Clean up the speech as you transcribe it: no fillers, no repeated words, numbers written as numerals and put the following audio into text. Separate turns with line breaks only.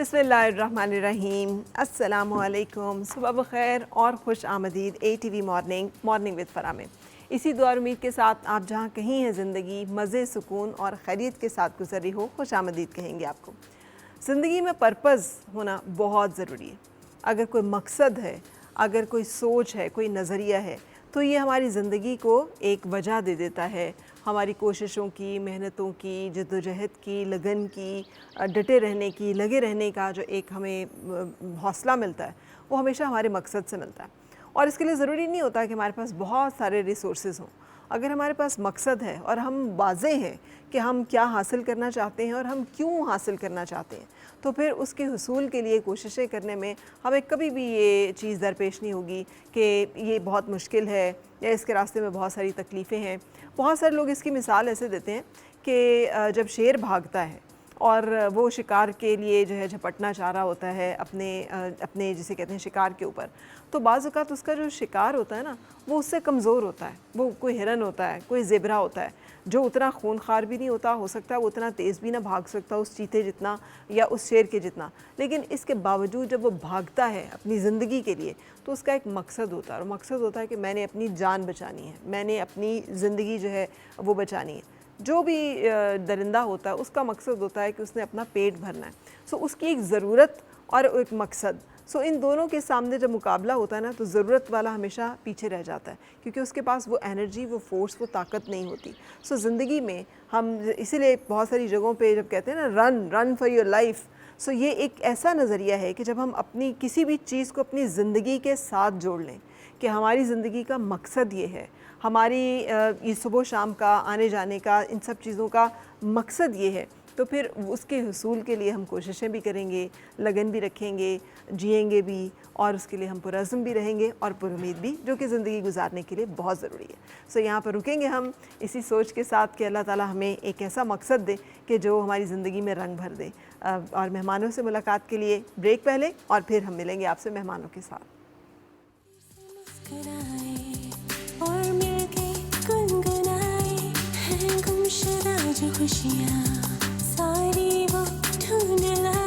बिस्मिल्लाहिर्रहमानिर्रहीम, अस्सलामुअलैकुम, सुबह बखैर और खुश आमदीद ATV मॉर्निंग विद फ़रा में। इसी दुआ और उम्मीद के साथ आप जहाँ कहीं हैं ज़िंदगी मज़े, सुकून और खैरियत के साथ गुजर रही हो, खुश आमदीद कहेंगे आपको। ज़िंदगी में पर्पज़ होना बहुत ज़रूरी है। अगर कोई मकसद है, अगर कोई सोच है, कोई नज़रिया है, तो ये हमारी ज़िंदगी को एक वजह दे देता है। हमारी कोशिशों की, मेहनतों की, जद्दोजहद की, लगन की, डटे रहने की, लगे रहने का जो एक हमें हौसला मिलता है, वो हमेशा हमारे मकसद से मिलता है। और इसके लिए ज़रूरी नहीं होता कि हमारे पास बहुत सारे रिसोर्सेज हों। अगर हमारे पास मकसद है और हम वाज़ेह हैं कि हम क्या हासिल करना चाहते हैं और हम क्यों हासिल करना चाहते हैं, तो फिर उसके हुसूल के लिए कोशिशें करने में हमें कभी भी ये चीज़ दरपेश नहीं होगी कि ये बहुत मुश्किल है या इसके रास्ते में बहुत सारी तकलीफ़ें हैं। बहुत सारे लोग इसकी मिसाल ऐसे देते हैं कि जब शेर भागता है और वो शिकार के लिए जो है झपटना चाह रहा होता है अपने जिसे कहते हैं शिकार के ऊपर, तो बाज़ औक़ात उसका जो शिकार होता है ना, वो उससे कमज़ोर होता है। वो कोई हिरन होता है, कोई ज़ेबरा होता है, जो उतना खूनखार भी नहीं होता, हो सकता है वो उतना तेज़ भी ना भाग सकता उस चीते जितना या उस शेर के जितना, लेकिन इसके बावजूद जब वो भागता है अपनी ज़िंदगी के लिए, तो उसका एक मकसद होता है। और मकसद होता है कि मैंने अपनी जान बचानी है, मैंने अपनी ज़िंदगी जो है वो बचानी है। जो भी दरिंदा होता है उसका मकसद होता है कि उसने अपना पेट भरना है। सो उसकी एक ज़रूरत और एक मकसद, सो इन दोनों के सामने जब मुकाबला होता है ना, तो ज़रूरत वाला हमेशा पीछे रह जाता है, क्योंकि उसके पास वो एनर्जी, वो फोर्स, वो ताकत नहीं होती। सो ज़िंदगी में हम इसीलिए बहुत सारी जगहों पे जब कहते हैं ना रन फॉर योर लाइफ, सो ये एक ऐसा नज़रिया है कि जब हम अपनी किसी भी चीज़ को अपनी ज़िंदगी के साथ जोड़ लें कि हमारी ज़िंदगी का मकसद ये है, हमारी ये सुबह शाम का आने जाने का, इन सब चीज़ों का मकसद ये है, तो फिर उसके हुसूल के लिए हम कोशिशें भी करेंगे, लगन भी रखेंगे, जिएंगे भी, और उसके लिए हम पुरअज़्म भी रहेंगे और पुरुमीद भी, जो कि ज़िंदगी गुजारने के लिए बहुत ज़रूरी है। सो यहाँ पर रुकेंगे हम इसी सोच के साथ कि अल्लाह ताला हमें एक ऐसा मकसद दे कि जो हमारी ज़िंदगी में रंग भर दे। और मेहमानों से मुलाकात के लिए ब्रेक पहले, और फिर हम मिलेंगे आपसे मेहमानों के साथ।
और मिलके गुनगुनाए हैं गुमशुदा जो खुशियाँ, सारी वो ढूंढ लाए।